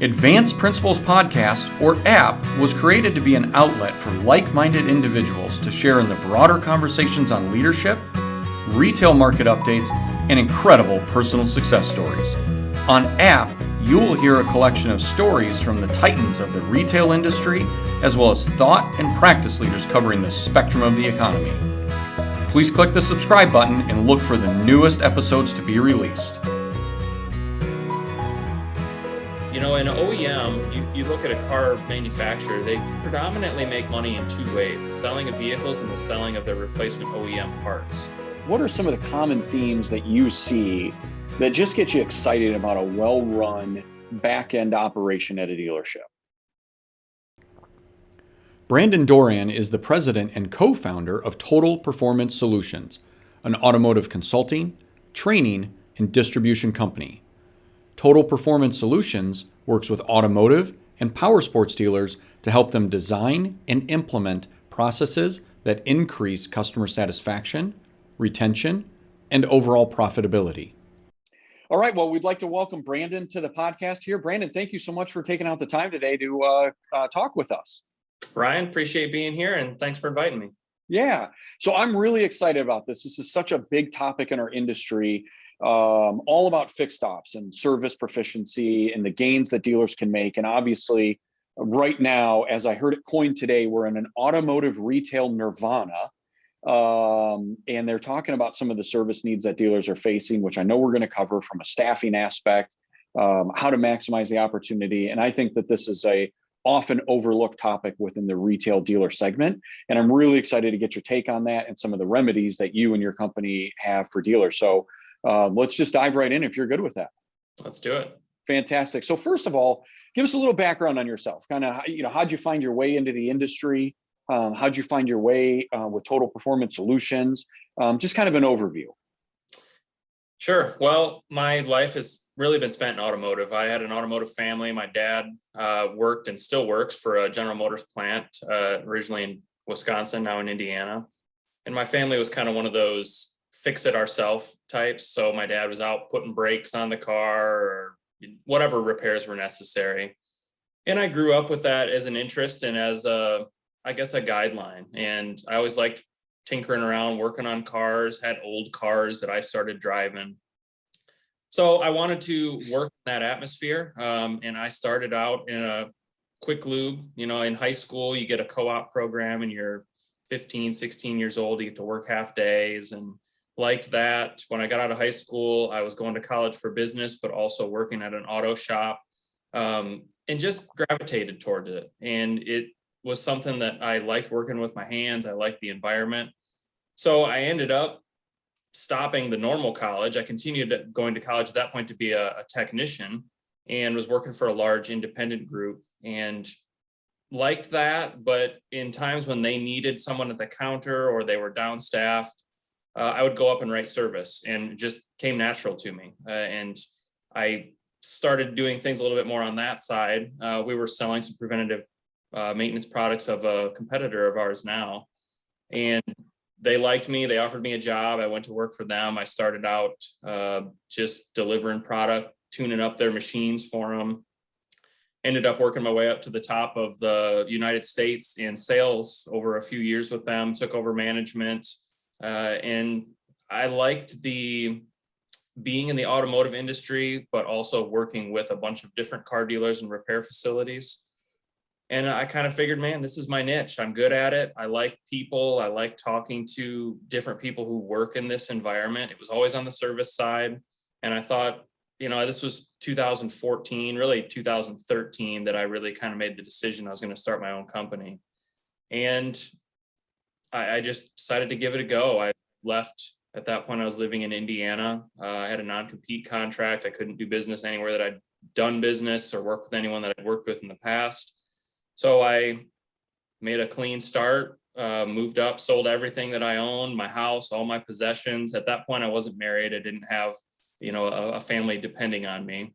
Advanced Principles Podcast, or app, was created to be an outlet for like-minded individuals to share in the broader conversations on leadership, retail market updates, and incredible personal success stories. On app, you will hear a collection of stories from the titans of the retail industry, as well as thought and practice leaders covering the spectrum of the economy. Please click the subscribe button and look for the newest episodes to be released. You know, in OEM, you look at a car manufacturer, they predominantly make money in two ways, the selling of vehicles and the selling of their replacement OEM parts. What are some of the common themes that you see that just get you excited about a well-run back-end operation at a dealership? Brandon Doran is the president and co-founder of Total Performance Solutions, an automotive consulting, training, and distribution company. Total Performance Solutions works with automotive and power sports dealers to help them design and implement processes that increase customer satisfaction, retention, and overall profitability. All right, well, we'd like to welcome Brandon to the podcast here. Brandon, thank you so much for taking out the time today to talk with us. Ryan, appreciate being here and thanks for inviting me. Yeah, so I'm really excited about this. This is such a big topic in our industry. All about fixed ops and service proficiency and the gains that dealers can make. And obviously, right now, as I heard it coined today, we're in an automotive retail nirvana. And they're talking about some of the service needs that dealers are facing, which I know we're going to cover from a staffing aspect, how to maximize the opportunity. And I think that this is a often overlooked topic within the retail dealer segment. And I'm really excited to get your take on that and some of the remedies that you and your company have for dealers. So let's just dive right in if you're good with that. Let's do it. Fantastic. So first of all, give us a little background on yourself. Kind of, how'd you find your way into the industry? How'd you find your way with Total Performance Solutions? Just kind of an overview. Sure. Well, my life has really been spent in automotive. I had an automotive family. My dad worked and still works for a General Motors plant, originally in Wisconsin, now in Indiana. And my family was kind of one of those fix it ourselves types. So my dad was out putting brakes on the car or whatever repairs were necessary. And I grew up with that as an interest and as a guideline. And I always liked tinkering around, working on cars, had old cars that I started driving. So I wanted to work in that atmosphere. And I started out in a quick lube. You know, in high school, you get a co-op program and you're 15, 16 years old, you get to work half days and liked that. When I got out of high school, I was going to college for business, but also working at an auto shop, and just gravitated toward it. And it was something that I liked working with my hands. I liked the environment. So I ended up stopping the normal college. I continued going to college at that point to be a technician and was working for a large independent group and liked that. But in times when they needed someone at the counter or they were downstaffed, I would go up and write service, and it just came natural to me. And I started doing things a little bit more on that side. We were selling some preventative maintenance products of a competitor of ours now. And they liked me. They offered me a job. I went to work for them. I started out just delivering product, tuning up their machines for them. Ended up working my way up to the top of the United States in sales over a few years with them, took over management. And I liked being in the automotive industry, but also working with a bunch of different car dealers and repair facilities. And I kind of figured, man, this is my niche. I'm good at it. I like people. I like talking to different people who work in this environment. It was always on the service side. And I thought, this was 2014, really 2013, that I really kind of made the decision I was going to start my own company. And I just decided to give it a go. I left at that point. I was living in Indiana. I had a non-compete contract. I couldn't do business anywhere that I'd done business or work with anyone that I'd worked with in the past. So I made a clean start, moved up, sold everything that I owned, my house, all my possessions. At that point, I wasn't married. I didn't have, a family depending on me,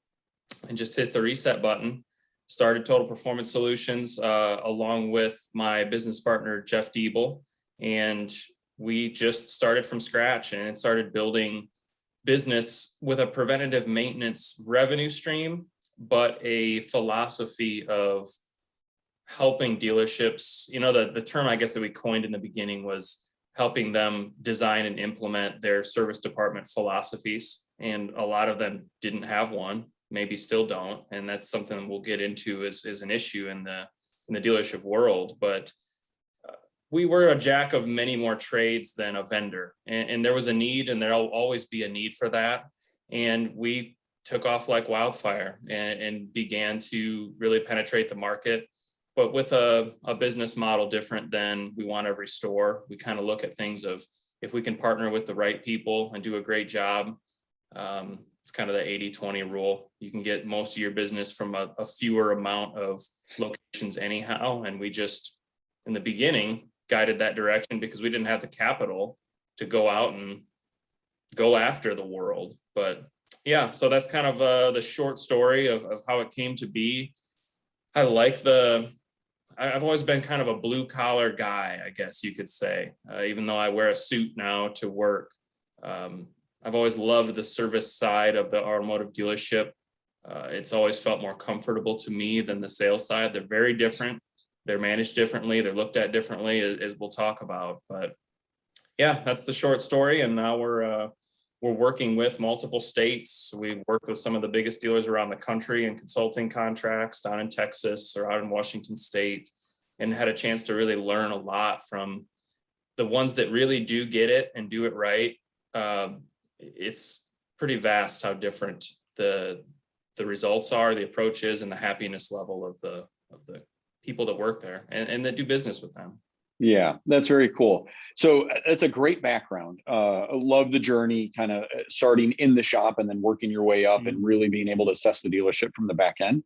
and just hit the reset button. Started Total Performance Solutions along with my business partner, Jeff Diebel. And we just started from scratch and started building business with a preventative maintenance revenue stream but a philosophy of helping dealerships. The term I guess that we coined in the beginning was helping them design and implement their service department philosophies. And a lot of them didn't have one, maybe still don't. And that's something we'll get into as an issue in the dealership world. But we were a jack of many more trades than a vendor. And there was a need, and there'll always be a need for that. And we took off like wildfire and began to really penetrate the market, but with a business model different than we want every store. We kind of look at things of, if we can partner with the right people and do a great job, it's kind of the 80-20 rule. You can get most of your business from a fewer amount of locations anyhow. And we just, in the beginning, guided that direction because we didn't have the capital to go out and go after the world. But yeah, so that's kind of the short story of how it came to be. I've always been kind of a blue collar guy, I guess you could say, even though I wear a suit now to work. I've always loved the service side of the automotive dealership. It's always felt more comfortable to me than the sales side. They're very different. They're managed differently. They're looked at differently, as we'll talk about. But yeah, that's the short story. And now we're working with multiple states. We've worked with some of the biggest dealers around the country in consulting contracts down in Texas or out in Washington State, and had a chance to really learn a lot from the ones that really do get it and do it right. It's pretty vast how different the results are, the approach is, and the happiness level of the people that work there and that do business with them. Yeah, that's very cool. So that's a great background. I love the journey, kind of starting in the shop and then working your way up and really being able to assess the dealership from the back end.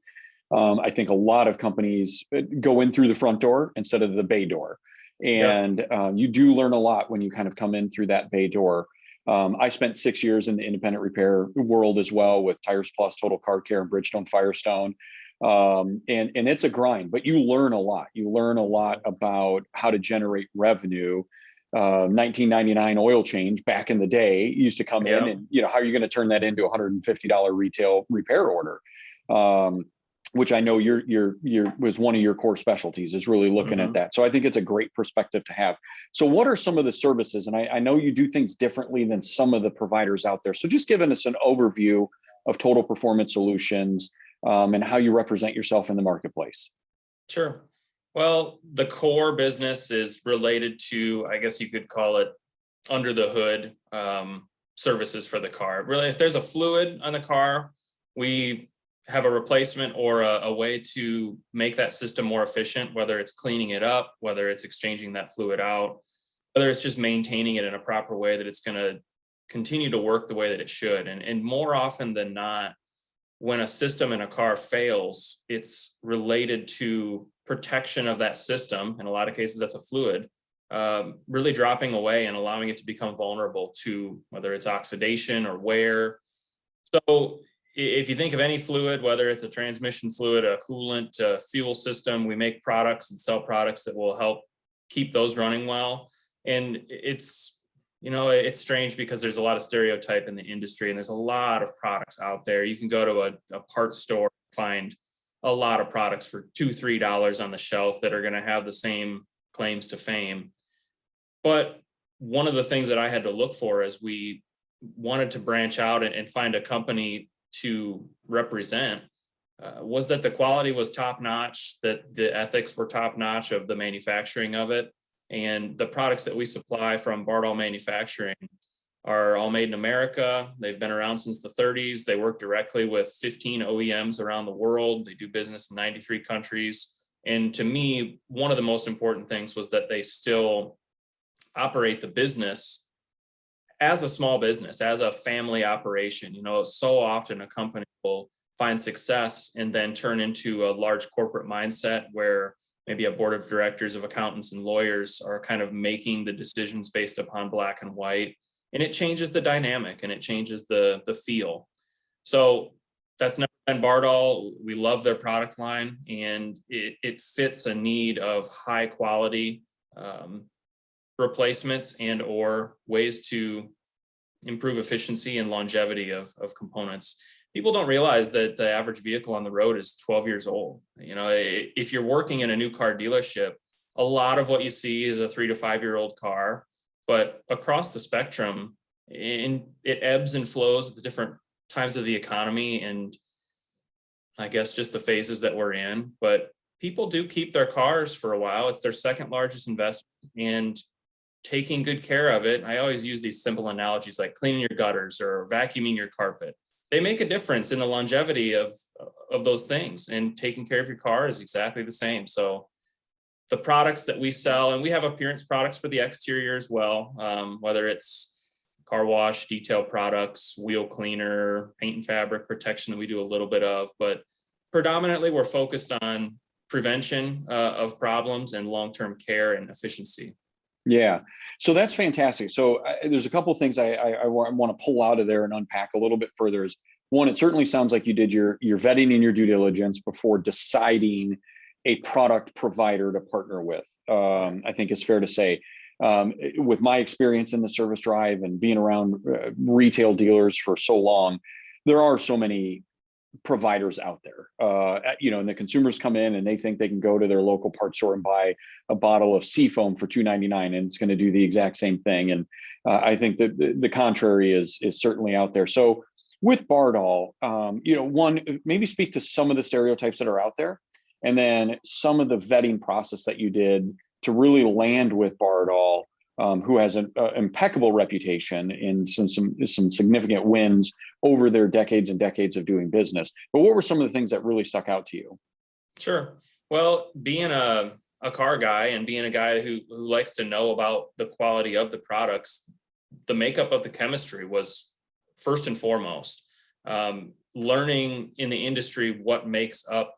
I think a lot of companies go in through the front door instead of the bay door. And you do learn a lot when you kind of come in through that bay door. I spent 6 years in the independent repair world as well with Tires Plus, Total Car Care, and Bridgestone Firestone. And it's a grind, but you learn a lot. You learn a lot about how to generate revenue. 1999 oil change back in the day used to come in, and how are you going to turn that into a $150 retail repair order? Which I know was one of your core specialties, is really looking at that. So I think it's a great perspective to have. So what are some of the services? And I know you do things differently than some of the providers out there. So just giving us an overview of Total Performance Solutions, and how you represent yourself in the marketplace. Sure. Well, the core business is related to, I guess you could call it, under the hood services for the car. Really, if there's a fluid on the car, we have a replacement or a way to make that system more efficient, whether it's cleaning it up, whether it's exchanging that fluid out, whether it's just maintaining it in a proper way that it's going to continue to work the way that it should. And more often than not, when a system in a car fails, it's related to protection of that system. In a lot of cases, that's a fluid, really dropping away and allowing it to become vulnerable to whether it's oxidation or wear. So if you think of any fluid, whether it's a transmission fluid, a coolant, a fuel system, we make products and sell products that will help keep those running well. And it's strange because there's a lot of stereotype in the industry, and there's a lot of products out there. You can go to a parts store, find a lot of products for $2-3 on the shelf that are going to have the same claims to fame. But one of the things that I had to look for as we wanted to branch out and find a company to represent was that the quality was top notch, that the ethics were top notch of the manufacturing of it. And the products that we supply from Bardall Manufacturing are all made in America. They've been around since the 30s. They work directly with 15 OEMs around the world. They do business in 93 countries. And to me, one of the most important things was that they still operate the business as a small business, as a family operation. So often a company will find success and then turn into a large corporate mindset where maybe a board of directors of accountants and lawyers are kind of making the decisions based upon black and white. And it changes the dynamic and it changes the feel. So that's never been Bardall. We love their product line, and it fits a need of high quality replacements and or ways to improve efficiency and longevity of components. people don't realize that the average vehicle on the road is 12 years old. If you're working in a new car dealership, a lot of what you see is a 3 to 5 year old car, but across the spectrum, it ebbs and flows with the different times of the economy and I guess just the phases that we're in. But people do keep their cars for a while. It's their second largest investment, and taking good care of it. I always use these simple analogies like cleaning your gutters or vacuuming your carpet. They make a difference in the longevity of those things, and taking care of your car is exactly the same. So the products that we sell, and we have appearance products for the exterior as well, whether it's car wash, detail products, wheel cleaner, paint and fabric protection that we do a little bit of, but predominantly we're focused on prevention of problems and long-term care and efficiency. Yeah, so that's fantastic. So there's a couple of things I want to pull out of there and unpack a little bit further. Is one, it certainly sounds like you did your vetting and your due diligence before deciding a product provider to partner with. I think it's fair to say, with my experience in the service drive and being around retail dealers for so long, there are so many providers out there, and the consumers come in and they think they can go to their local parts store and buy a bottle of Seafoam for $2.99 and it's going to do the exact same thing. And I think that the contrary is certainly out there. So with Bardol, one, maybe speak to some of the stereotypes that are out there, and then some of the vetting process that you did to really land with Bardol, who has an impeccable reputation and some significant wins over their decades and decades of doing business. But what were some of the things that really stuck out to you? Sure. Well, being a car guy and being a guy who likes to know about the quality of the products, the makeup of the chemistry was first and foremost. Learning in the industry what makes up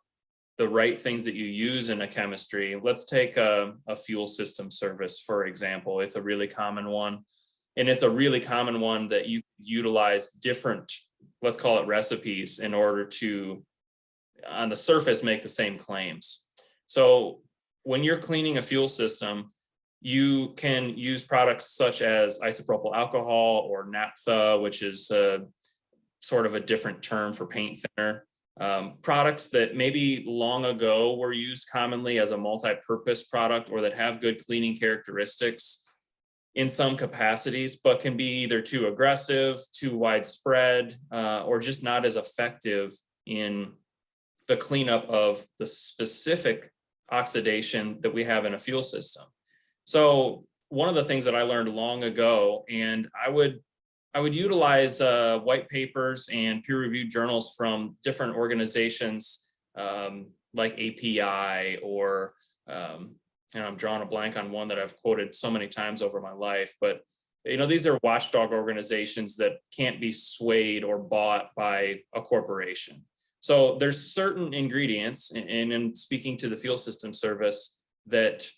the right things that you use in a chemistry. Let's take a fuel system service, for example. It's a really common one. And it's a really common one that you utilize different, let's call it recipes, in order to, on the surface, make the same claims. So when you're cleaning a fuel system, you can use products such as isopropyl alcohol or naphtha, which is sort of a different term for paint thinner. Products that maybe long ago were used commonly as a multi-purpose product, or that have good cleaning characteristics in some capacities, but can be either too aggressive, too widespread, or just not as effective in the cleanup of the specific oxidation that we have in a fuel system. So one of the things that I learned long ago, and I would utilize white papers and peer-reviewed journals from different organizations like API, or I'm drawing a blank on one that I've quoted so many times over my life, but these are watchdog organizations that can't be swayed or bought by a corporation. So there's certain ingredients, and in speaking to the fuel system service, that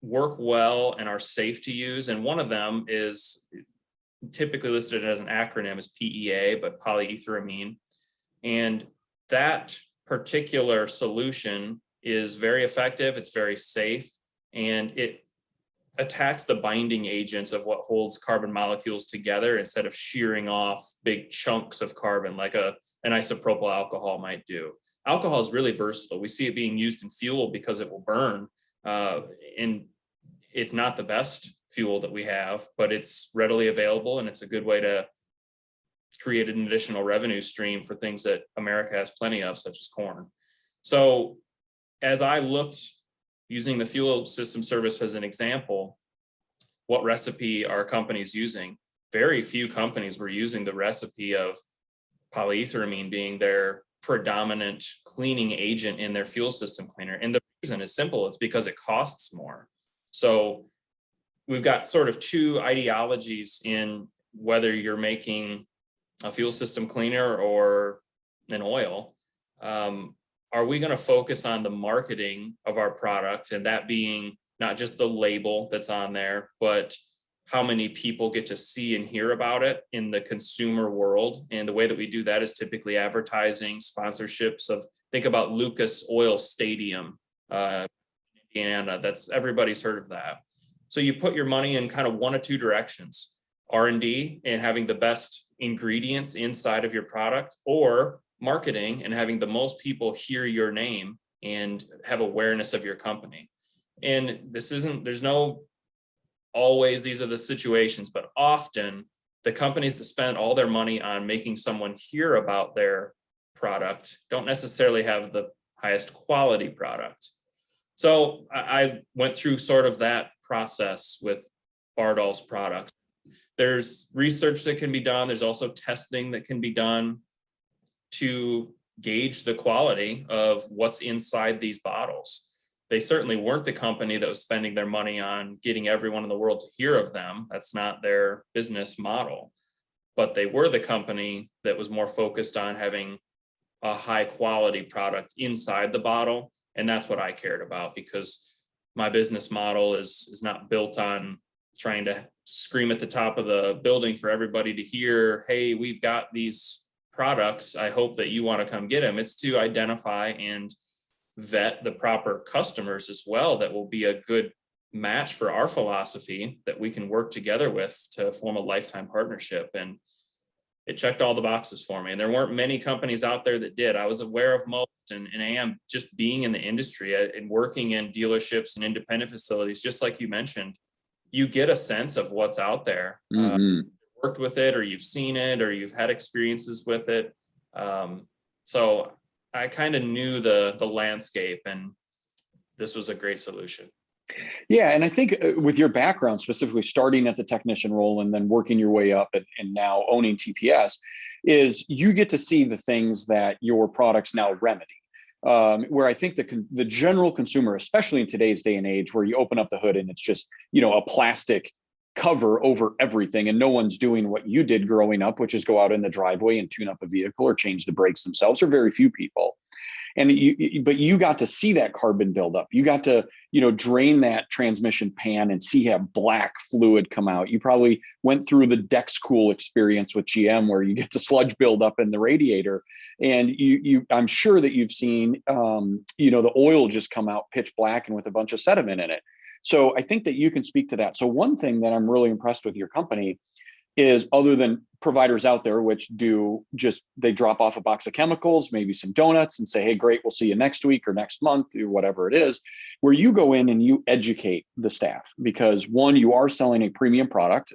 work well and are safe to use, and one of them is typically listed as an acronym as PEA, but polyetheramine. And that particular solution is very effective, it's very safe, and it attacks the binding agents of what holds carbon molecules together instead of shearing off big chunks of carbon like an isopropyl alcohol might do. Alcohol is really versatile. We see it being used in fuel because it will burn, and it's not the best fuel that we have, but it's readily available, and it's a good way to create an additional revenue stream for things that America has plenty of, such as corn. So as I looked, using the fuel system service as an example, what recipe are companies using? Very few companies were using the recipe of polyetheramine being their predominant cleaning agent in their fuel system cleaner. And the reason is simple, it's because it costs more. So we've got sort of two ideologies in whether you're making a fuel system cleaner or an oil. Are we going to focus on the marketing of our product, and that being not just the label that's on there, but how many people get to see and hear about it in the consumer world? And the way that we do that is typically advertising, sponsorships of, think about Lucas Oil Stadium, Indiana. That's, everybody's heard of that. So you put your money in kind of one of two directions. R&D and having the best ingredients inside of your product, or marketing and having the most people hear your name and have awareness of your company. And there's no always, these are the situations, but often the companies that spend all their money on making someone hear about their product don't necessarily have the highest quality product. So I went through sort of that process with Bardol's products. There's research that can be done. There's also testing that can be done to gauge the quality of what's inside these bottles. They certainly weren't the company that was spending their money on getting everyone in the world to hear of them. That's not their business model. But they were the company that was more focused on having a high quality product inside the bottle. And that's what I cared about, because my business model is not built on trying to scream at the top of the building for everybody to hear, hey, we've got these products, I hope that you want to come get them. It's to identify and vet the proper customers as well that will be a good match for our philosophy that we can work together with to form a lifetime partnership. And it checked all the boxes for me. And there weren't many companies out there that did. I was aware of most, and I am, just being in the industry and working in dealerships and independent facilities, just like you mentioned, you get a sense of what's out there. Worked with it, or you've seen it, or you've had experiences with it. So I kind of knew the landscape, and this was a great solution. Yeah, and I think with your background, specifically starting at the technician role and then working your way up and now owning TPS, is you get to see the things that your products now remedy. Where I think the general consumer, especially in today's day and age, where you open up the hood and it's just, a plastic cover over everything, and no one's doing what you did growing up, which is go out in the driveway and tune up a vehicle or change the brakes themselves, or very few people. But you got to see that carbon buildup. You got to, drain that transmission pan and see how black fluid come out. You probably went through the Dexcool experience with GM, where you get the sludge buildup in the radiator. And I'm sure that you've seen, the oil just come out pitch black and with a bunch of sediment in it. So I think that you can speak to that. So one thing that I'm really impressed with your company is, other than providers out there, which they drop off a box of chemicals, maybe some donuts, and say, hey, great, we'll see you next week or next month or whatever it is, where you go in and you educate the staff, because one, you are selling a premium product.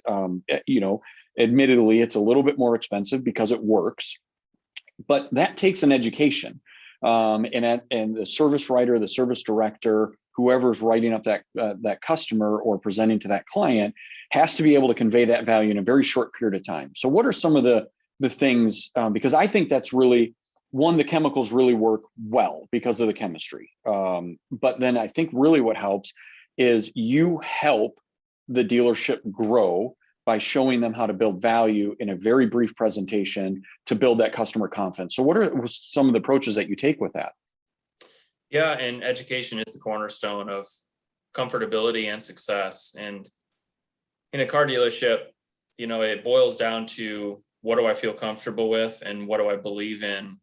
Admittedly, it's a little bit more expensive because it works, but that takes an education. And the service writer, the service director, whoever's writing up that customer or presenting to that client, has to be able to convey that value in a very short period of time. So what are some of the things, because I think that's really, one, the chemicals really work well because of the chemistry. But then I think really what helps is you help the dealership grow by showing them how to build value in a very brief presentation to build that customer confidence. So what are some of the approaches that you take with that? Yeah, and education is the cornerstone of comfortability and success. And in a car dealership, it boils down to, what do I feel comfortable with and what do I believe in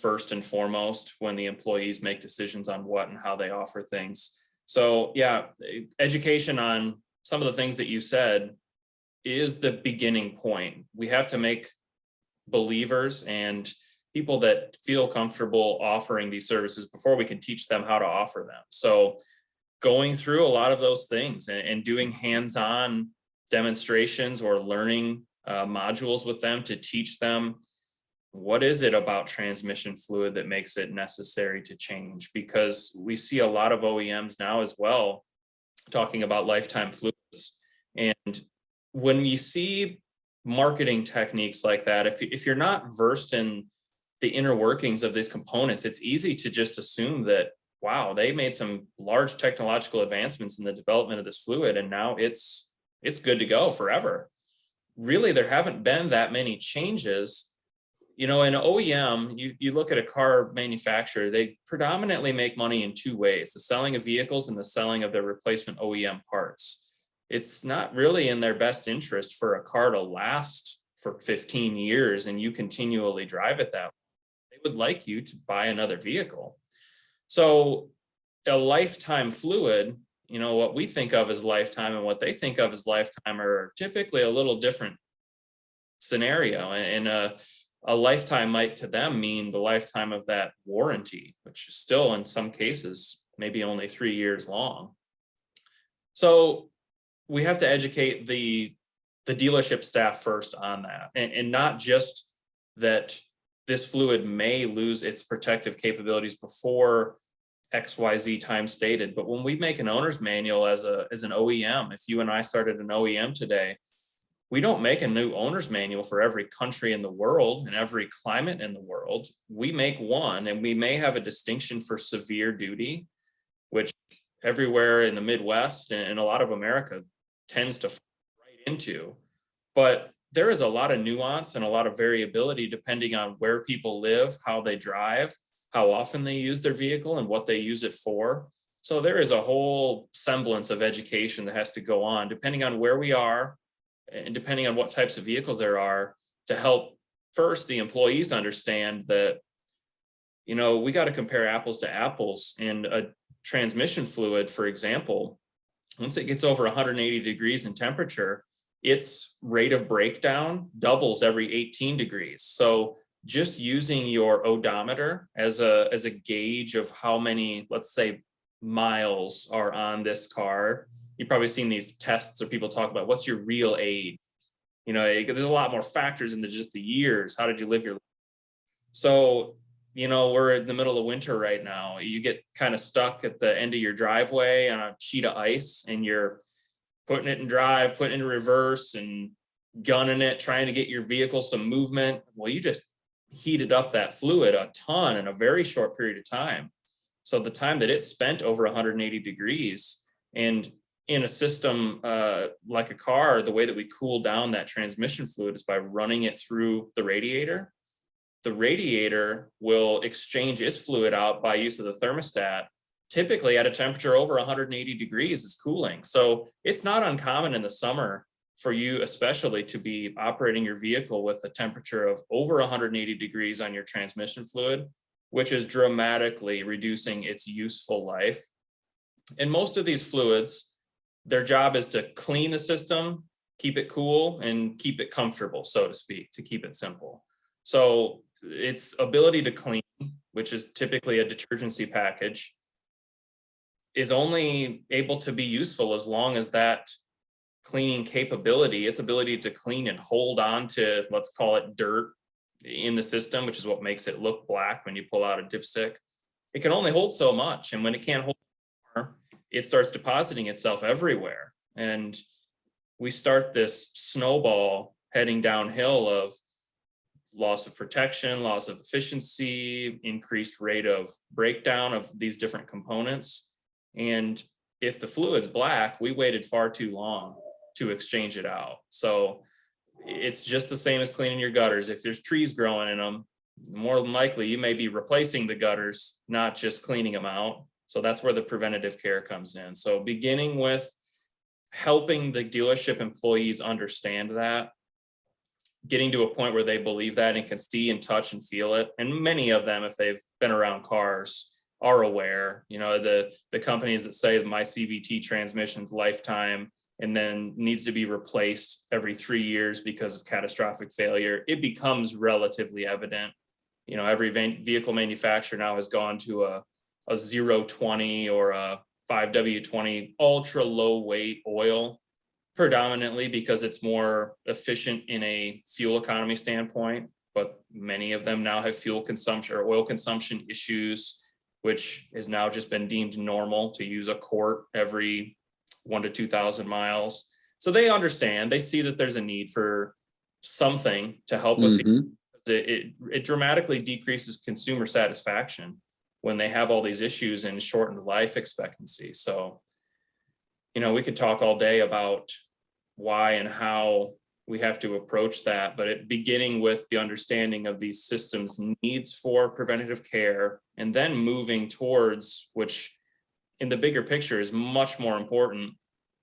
first and foremost when the employees make decisions on what and how they offer things. So yeah, education on some of the things that you said is the beginning point. We have to make believers and people that feel comfortable offering these services before we can teach them how to offer them. So going through a lot of those things and doing hands-on demonstrations or learning modules with them to teach them, what is it about transmission fluid that makes it necessary to change? Because we see a lot of OEMs now as well talking about lifetime fluids. And when you see marketing techniques like that, if you're not versed in the inner workings of these components, it's easy to just assume that, wow, they made some large technological advancements in the development of this fluid, and now it's good to go forever. Really, there haven't been that many changes. In OEM, you look at a car manufacturer, they predominantly make money in two ways: the selling of vehicles and the selling of their replacement OEM parts. It's not really in their best interest for a car to last for 15 years and you continually drive it that way. They would like you to buy another vehicle. So a lifetime fluid what we think of as lifetime and what they think of as lifetime are typically a little different scenario. And a lifetime might to them mean the lifetime of that warranty, which is still in some cases maybe only 3 years long. So we have to educate the dealership staff first on that, and not just that this fluid may lose its protective capabilities before XYZ time stated, but when we make an owner's manual as an OEM, if you and I started an OEM today, we don't make a new owner's manual for every country in the world and every climate in the world. We make one, and we may have a distinction for severe duty, which everywhere in the Midwest and a lot of America tends to fall right into. But there is a lot of nuance and a lot of variability depending on where people live, how they drive, how often they use their vehicle, and what they use it for. So there is a whole semblance of education that has to go on depending on where we are and depending on what types of vehicles there are, to help first the employees understand that, we got to compare apples to apples. And a transmission fluid, for example, once it gets over 180 degrees in temperature, its rate of breakdown doubles every 18 degrees. So just using your odometer as a gauge of how many, let's say, miles are on this car. You've probably seen these tests where people talk about what's your real age. There's a lot more factors into just the years. How did you live your life? So, we're in the middle of winter right now. You get kind of stuck at the end of your driveway on a sheet of ice, and you're putting it in drive, putting it in reverse, and gunning it, trying to get your vehicle some movement. Well, you just heated up that fluid a ton in a very short period of time. So the time that it spent over 180 degrees, and in a system like a car, the way that we cool down that transmission fluid is by running it through the radiator. The radiator will exchange its fluid out by use of the thermostat, typically at a temperature over 180 degrees is cooling. So it's not uncommon in the summer for you especially to be operating your vehicle with a temperature of over 180 degrees on your transmission fluid, which is dramatically reducing its useful life. And most of these fluids, their job is to clean the system, keep it cool, and keep it comfortable, so to speak, to keep it simple. So its ability to clean, which is typically a detergency package, is only able to be useful as long as that cleaning capability, its ability to clean and hold on to, let's call it dirt in the system, which is what makes it look black when you pull out a dipstick. It can only hold so much. And when it can't hold more, it starts depositing itself everywhere. And we start this snowball heading downhill of loss of protection, loss of efficiency, increased rate of breakdown of these different components. And if the fluid's black, we waited far too long to exchange it out. So it's just the same as cleaning your gutters. If there's trees growing in them, more than likely you may be replacing the gutters, not just cleaning them out. So that's where the preventative care comes in. So beginning with helping the dealership employees understand that, getting to a point where they believe that and can see and touch and feel it. And many of them, if they've been around cars, are aware. The companies that say my CVT transmission's lifetime and then needs to be replaced every 3 years because of catastrophic failure, it becomes relatively evident. Every vehicle manufacturer now has gone to a 020 or a 5W20 ultra low weight oil, predominantly because it's more efficient in a fuel economy standpoint. But many of them now have fuel consumption or oil consumption issues, which has now just been deemed normal to use a quart every 1,000 to 2,000 miles. So they understand, they see that there's a need for something to help with it dramatically decreases consumer satisfaction when they have all these issues and shortened life expectancy. So, we could talk all day about why and how we have to approach that, but beginning with the understanding of these systems' needs for preventative care, and then moving towards, which in the bigger picture is much more important,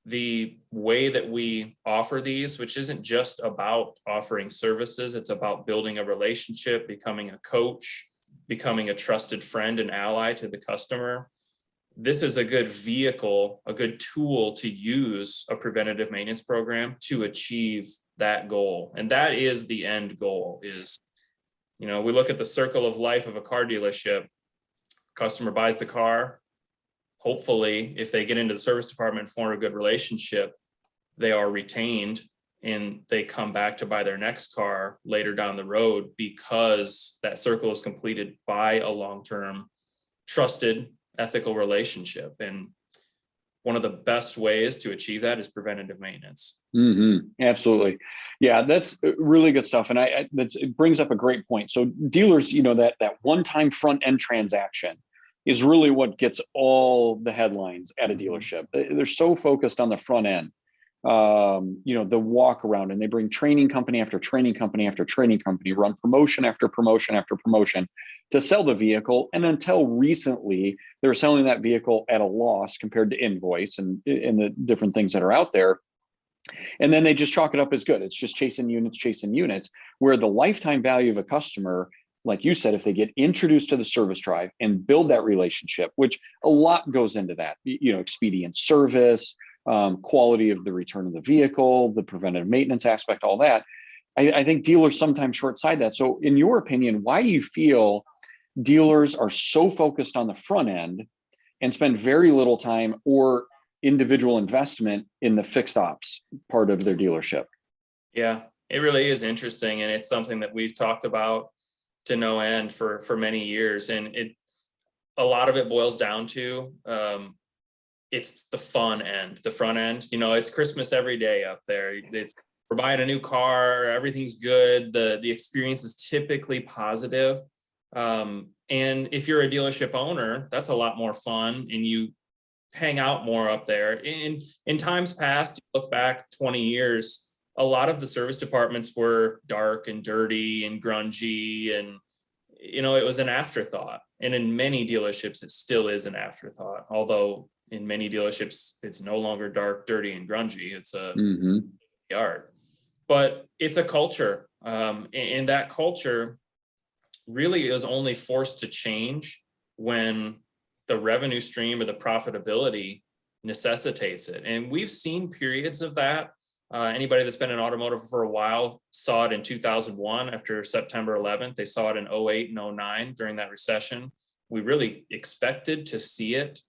the way that we offer these, which isn't just about offering services, it's about building a relationship, becoming a coach, becoming a trusted friend and ally to the customer. this is a good vehicle, a good tool to use a preventative maintenance program to achieve that goal. And that is the end goal is, we look at the circle of life of a car dealership. Customer buys the car. Hopefully, if they get into the service department and form a good relationship, they are retained and they come back to buy their next car later down the road because that circle is completed by a long-term, trusted, ethical relationship. And one of the best ways to achieve that is preventative maintenance. Absolutely. Yeah, that's really good stuff. And it brings up a great point. So dealers, that one-time front end transaction is really what gets all the headlines at a dealership. They're so focused on the front end, the walk around, and they bring training company after training company after training company, run promotion after promotion after promotion to sell the vehicle. And until recently, they were selling that vehicle at a loss compared to invoice and the different things that are out there. And then they just chalk it up as good. It's just chasing units, where the lifetime value of a customer, like you said, if they get introduced to the service drive and build that relationship, which a lot goes into that, expedient service, quality of the return of the vehicle, the preventive maintenance aspect, all that. I think dealers sometimes short side that. So in your opinion, why do you feel dealers are so focused on the front end and spend very little time or individual investment in the fixed ops part of their dealership? Yeah, it really is interesting. And it's something that we've talked about to no end for many years. And a lot of it boils down to, it's the front end. It's Christmas every day up there. We're buying a new car, everything's good. The experience is typically positive. And if you're a dealership owner, that's a lot more fun and you hang out more up there. In times past, you look back 20 years, a lot of the service departments were dark and dirty and grungy, and it was an afterthought. And in many dealerships, it still is an afterthought. Although in many dealerships, it's no longer dark, dirty, and grungy. It's a yard, but it's a culture, and that culture really is only forced to change when the revenue stream or the profitability necessitates it. And we've seen periods of that. Anybody that's been in automotive for a while saw it in 2001 after September 11th. They saw it in 08 and 09 during that recession. We really expected to see it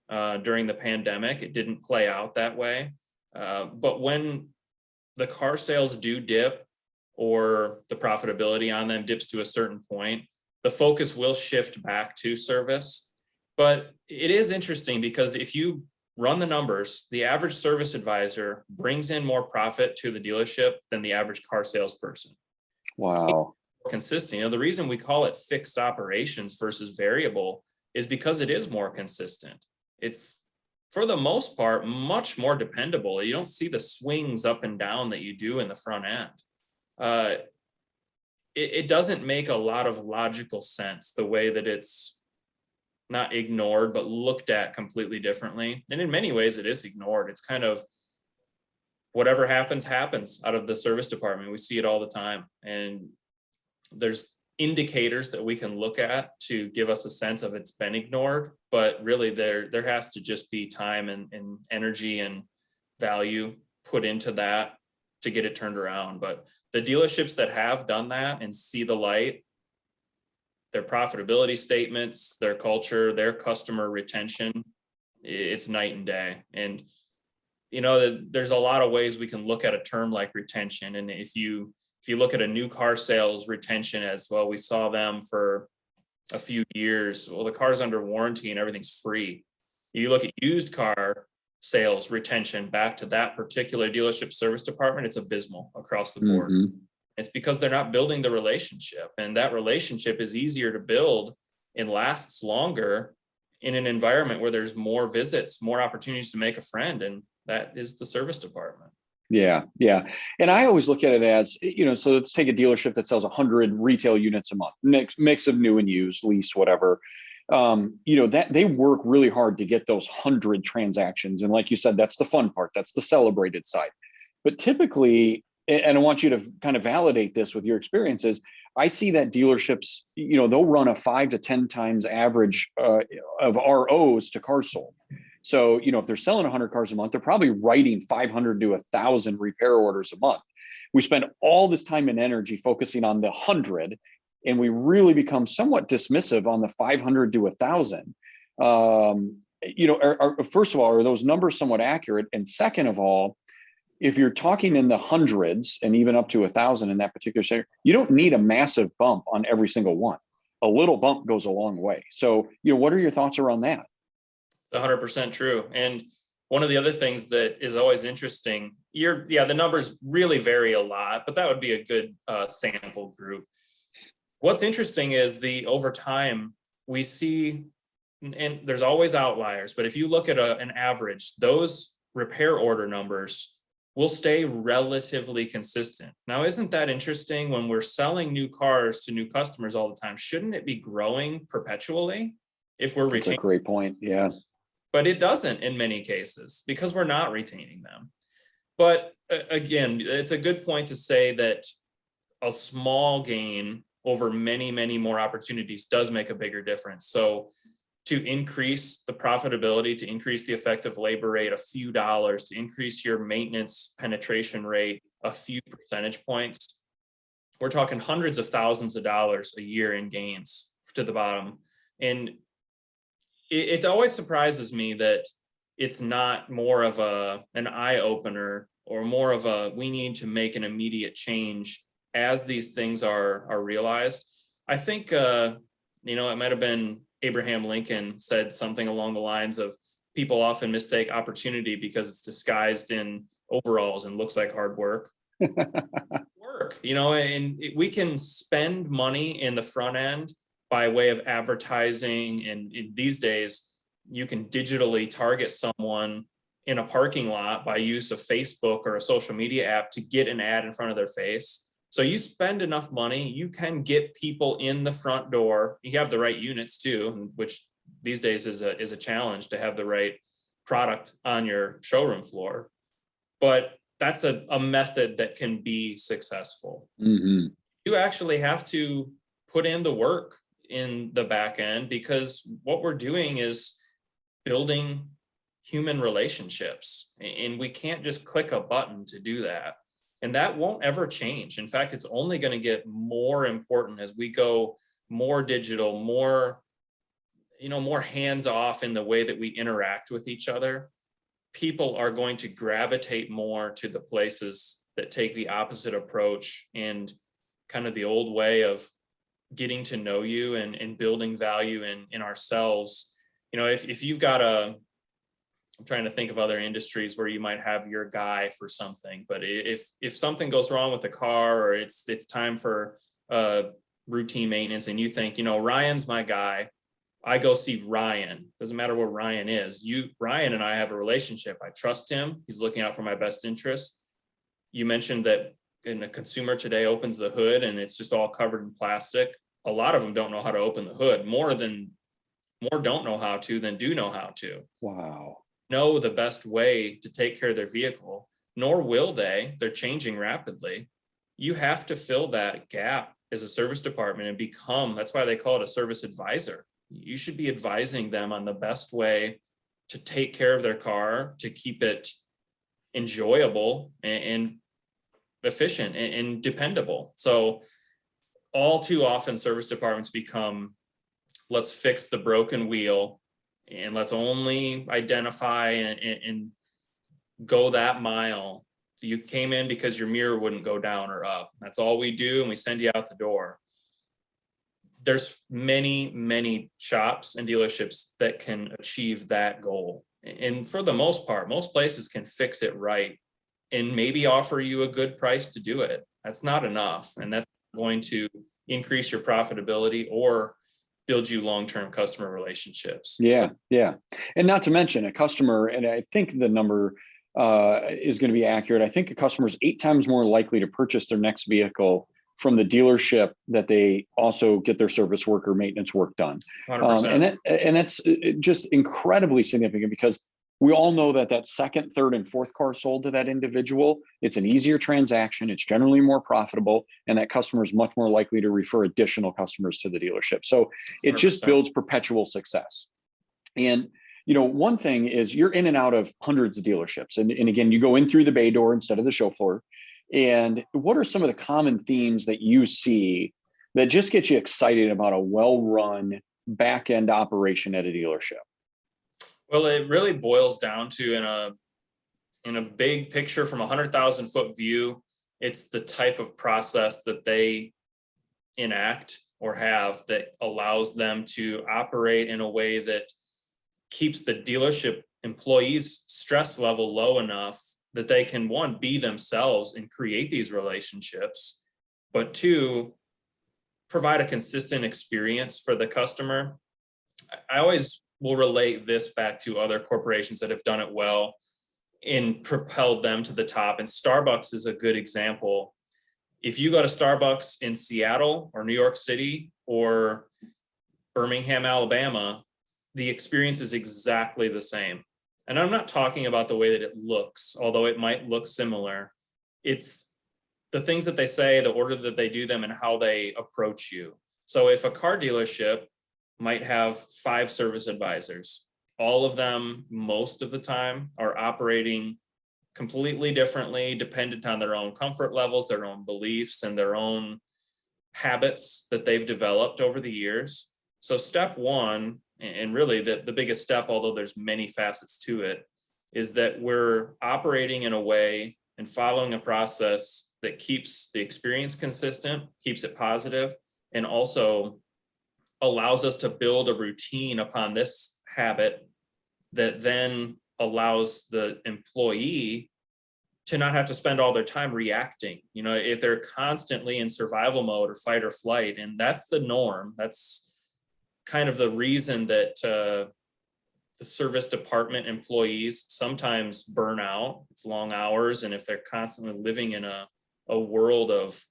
during the pandemic. It didn't play out that way. But when the car sales do dip or the profitability on them dips to a certain point, the focus will shift back to service. But it is interesting because if you run the numbers, the average service advisor brings in more profit to the dealership than the average car salesperson. Wow. Consistent. The reason we call it fixed operations versus variable is because it is more consistent. It's, for the most part, much more dependable. You don't see the swings up and down that you do in the front end. It doesn't make a lot of logical sense the way that it's not ignored, but looked at completely differently. And in many ways, it is ignored. It's kind of whatever happens out of the service department. We see it all the time. And there's indicators that we can look at to give us a sense of it's been ignored, but really there has to just be time and energy and value put into that to get it turned around. But the dealerships that have done that and see the light, their profitability statements, their culture, their customer retention, it's night and day. And, there's a lot of ways we can look at a term like retention. And if you look at a new car sales retention as well, we saw them for a few years. Well, the car's under warranty and everything's free. You look at used car sales retention back to that particular dealership service department, it's abysmal across the board. It's because they're not building the relationship, and that relationship is easier to build and lasts longer in an environment where there's more visits, more opportunities to make a friend. And that is the service department. Yeah. And I always look at it as, so let's take a dealership that sells 100 retail units a month, mix of new and used, lease, whatever. That they work really hard to get those 100 transactions. And like you said, that's the fun part. That's the celebrated side. But typically, and I want you to kind of validate this with your experiences, I see that dealerships, they'll run a 5 to 10 times average of ROs to cars sold. So, if they're selling 100 cars a month, they're probably writing 500 to 1,000 repair orders a month. We spend all this time and energy focusing on the 100, and we really become somewhat dismissive on the 500 to 1,000. First of all, are those numbers somewhat accurate? And second of all, if you're talking in the hundreds and even up to 1,000 in that particular sector, you don't need a massive bump on every single one. A little bump goes a long way. So, what are your thoughts around that? 100% true. And one of the other things that is always interesting, the numbers really vary a lot, but that would be a good sample group. What's interesting is over time we see, and there's always outliers, but if you look at an average, those repair order numbers will stay relatively consistent. Now, isn't that interesting? When we're selling new cars to new customers all the time, shouldn't it be growing perpetually if we're retaining? That's a great point. Yeah. But it doesn't in many cases because we're not retaining them. But again, it's a good point to say that a small gain over many, many more opportunities does make a bigger difference. So to increase the profitability, to increase the effective labor rate a few dollars, to increase your maintenance penetration rate a few percentage points, we're talking hundreds of thousands of dollars a year in gains to the bottom. And it always surprises me that it's not more of an eye opener or more of we need to make an immediate change as these things are realized. I think, it might have been Abraham Lincoln said something along the lines of people often mistake opportunity because it's disguised in overalls and looks like hard work. And we can spend money in the front end by way of advertising. And in these days, you can digitally target someone in a parking lot by use of Facebook or a social media app to get an ad in front of their face. So you spend enough money, you can get people in the front door. You have the right units too, which these days is a challenge to have the right product on your showroom floor. But that's a method that can be successful. Mm-hmm. You actually have to put in the work in the back end because what we're doing is building human relationships, and we can't just click a button to do that. And that won't ever change. In fact, it's only going to get more important as we go more digital, more hands off in the way that we interact with each other. People are going to gravitate more to the places that take the opposite approach and kind of the old way of getting to know you and building value in ourselves. If you've got I'm trying to think of other industries where you might have your guy for something, but if something goes wrong with the car or it's time for routine maintenance and you think, Ryan's my guy, I go see Ryan. Doesn't matter where Ryan is. Ryan and I have a relationship. I trust him. He's looking out for my best interest. You mentioned that and a consumer today opens the hood and it's just all covered in plastic. A lot of them don't know how to open the hood. More don't know how to than do know how to. Wow. Know the best way to take care of their vehicle, nor will they. They're changing rapidly. You have to fill that gap as a service department and that's why they call it a service advisor. You should be advising them on the best way to take care of their car, to keep it enjoyable and efficient and dependable. So all too often service departments become, let's fix the broken wheel and let's only identify and go that mile. You came in because your mirror wouldn't go down or up. That's all we do, and we send you out the door. There's many, many shops and dealerships that can achieve that goal. And for the most part, most places can fix it right and maybe offer you a good price to do it. That's not enough. And that's going to increase your profitability or build you long-term customer relationships. Yeah. And not to mention a customer, and I think the number is going to be accurate. I think a customer is 8 times more likely to purchase their next vehicle from the dealership that they also get their service work or maintenance work done. 100%. And that's just incredibly significant because We all know that that second, third, and fourth car sold to that individual, it's an easier transaction, it's generally more profitable, and that customer is much more likely to refer additional customers to the dealership. So it just 100%. builds perpetual success. And one thing is you're in and out of hundreds of dealerships. And again, you go in through the bay door instead of the show floor. And what are some of the common themes that you see that just get you excited about a well-run back-end operation at a dealership? Well, it really boils down to in a big picture from 100,000 foot view, it's the type of process that they enact or have that allows them to operate in a way that keeps the dealership employees' stress level low enough that they can, one, be themselves and create these relationships, but two, provide a consistent experience for the customer. I always will relate this back to other corporations that have done it well and propelled them to the top. And Starbucks is a good example. If you go to Starbucks in Seattle or New York City or Birmingham, Alabama, the experience is exactly the same. And I'm not talking about the way that it looks, although it might look similar. It's the things that they say, the order that they do them, and how they approach you. So if a car dealership might have 5 service advisors, all of them, most of the time, are operating completely differently, dependent on their own comfort levels, their own beliefs, and their own habits that they've developed over the years. So step one, and really the biggest step, although there's many facets to it, is that we're operating in a way and following a process that keeps the experience consistent, keeps it positive, and also allows us to build a routine upon this habit that then allows the employee to not have to spend all their time reacting. If they're constantly in survival mode or fight or flight, and that's the norm, that's kind of the reason that the service department employees sometimes burn out. It's long hours. And if they're constantly living in a world of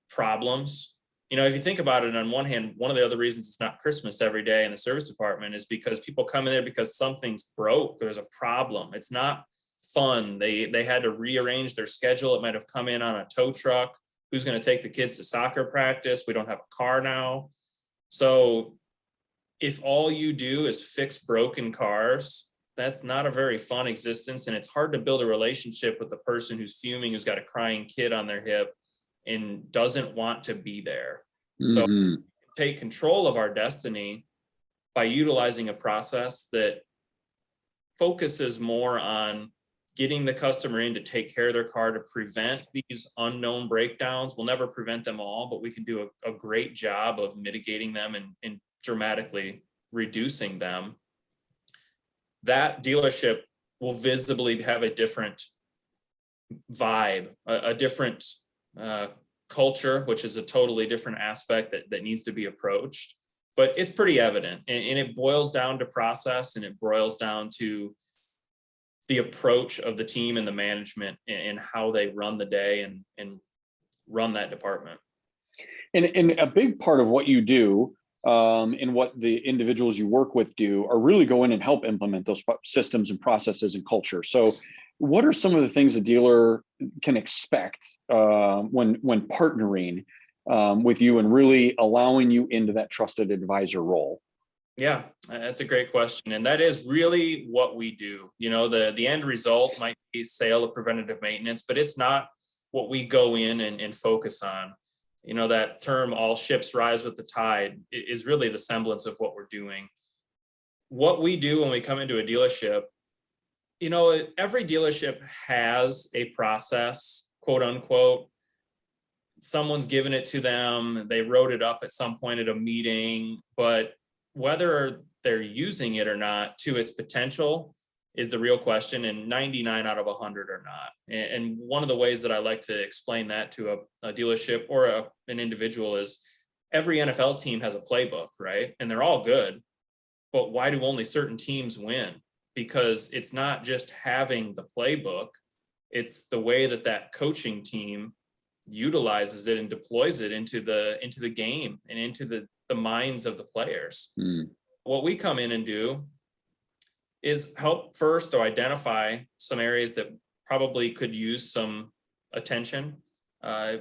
problems, if you think about it, on one hand, one of the other reasons it's not Christmas every day in the service department is because people come in there because something's broke. There's a problem. It's not fun. They had to rearrange their schedule. It might have come in on a tow truck. Who's going to take the kids to soccer practice? We don't have a car now. So if all you do is fix broken cars, that's not a very fun existence. And it's hard to build a relationship with the person who's fuming, who's got a crying kid on their hip and doesn't want to be there. So take control of our destiny by utilizing a process that focuses more on getting the customer in to take care of their car to prevent these unknown breakdowns. We'll never prevent them all, but we can do a great job of mitigating them and dramatically reducing them. That dealership will visibly have a different vibe, a different culture, which is a totally different aspect that needs to be approached. But it's pretty evident, and it boils down to process, and it boils down to the approach of the team and the management and how they run the day and run that department. And a big part of what you do and what the individuals you work with do are really go in and help implement those systems and processes and culture. So what are some of the things a dealer can expect when partnering with you and really allowing you into that trusted advisor role? Yeah, that's a great question. And that is really what we do. The end result might be sale of preventative maintenance, but it's not what we go in and focus on. That term, all ships rise with the tide, is really the semblance of what we're doing. What we do when we come into a dealership, every dealership has a process, quote unquote. Someone's given it to them. They wrote it up at some point at a meeting, but whether they're using it or not to its potential is the real question, and 99 out of 100 are not. And one of the ways that I like to explain that to a dealership or an individual is every NFL team has a playbook, right? And they're all good, but why do only certain teams win? Because it's not just having the playbook, it's the way that coaching team utilizes it and deploys it into the game and into the minds of the players. What we come in and do is help first to identify some areas that probably could use some attention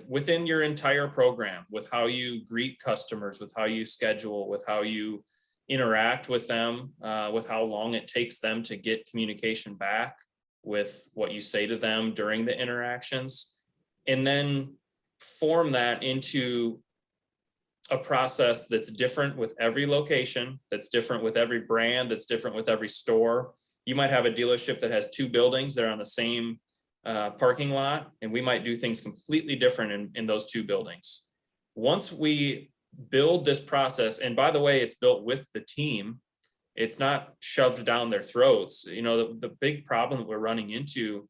within your entire program, with how you greet customers, with how you schedule, with how you interact with them, with how long it takes them to get communication back, with what you say to them during the interactions, and then form that into a process that's different with every location, that's different with every brand, that's different with every store. You might have a dealership that has 2 buildings that are on the same parking lot, and we might do things completely different in those 2 buildings. Once we build this process, and by the way, it's built with the team, it's not shoved down their throats. You know, the big problem that we're running into,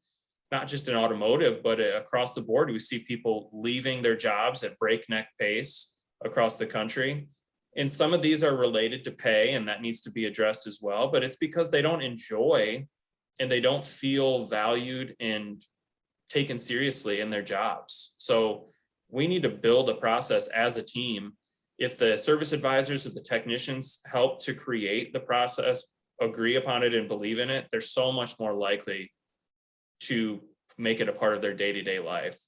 not just in automotive, but across the board, we see people leaving their jobs at breakneck pace across the country. And some of these are related to pay, and that needs to be addressed as well, but it's because they don't enjoy and they don't feel valued and taken seriously in their jobs. So we need to build a process as a team. If the service advisors or the technicians help to create the process, agree upon it and believe in it, they're so much more likely to make it a part of their day-to-day life.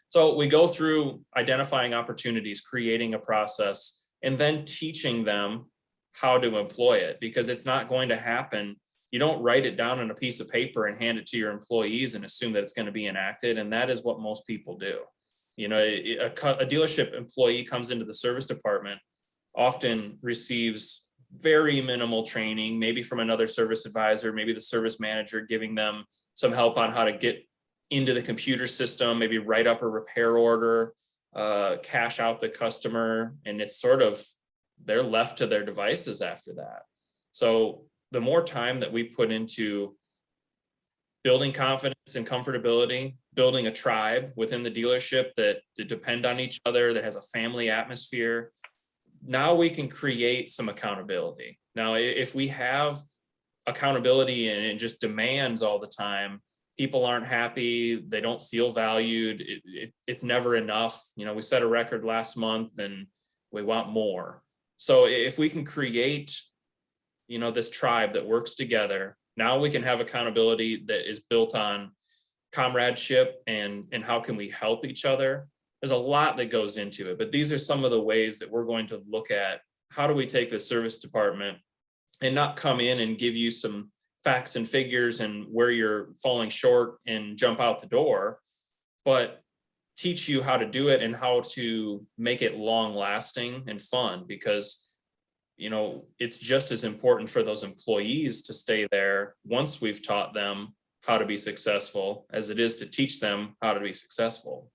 So we go through identifying opportunities, creating a process, and then teaching them how to employ it, because it's not going to happen. You don't write it down on a piece of paper and hand it to your employees and assume that it's going to be enacted. And that is what most people do. You know, a dealership employee comes into the service department, often receives very minimal training, maybe from another service advisor, maybe the service manager giving them some help on how to get into the computer system, maybe write up a repair order, cash out the customer, and it's sort of, they're left to their devices after that. So the more time that we put into building confidence and comfortability, building a tribe within the dealership that depend on each other, that has a family atmosphere, now we can create some accountability. Now, if we have accountability and it just demands all the time, people aren't happy, they don't feel valued, it's never enough. You know, we set a record last month and we want more. So if we can create, you know, this tribe that works together, now we can have accountability that is built on comradeship and how can we help each other. There's a lot that goes into it, but these are some of the ways that we're going to look at how do we take the service department and not come in and give you some facts and figures and where you're falling short and jump out the door, but teach you how to do it and how to make it long lasting and fun, because, you know, it's just as important for those employees to stay there once we've taught them how to be successful as it is to teach them how to be successful.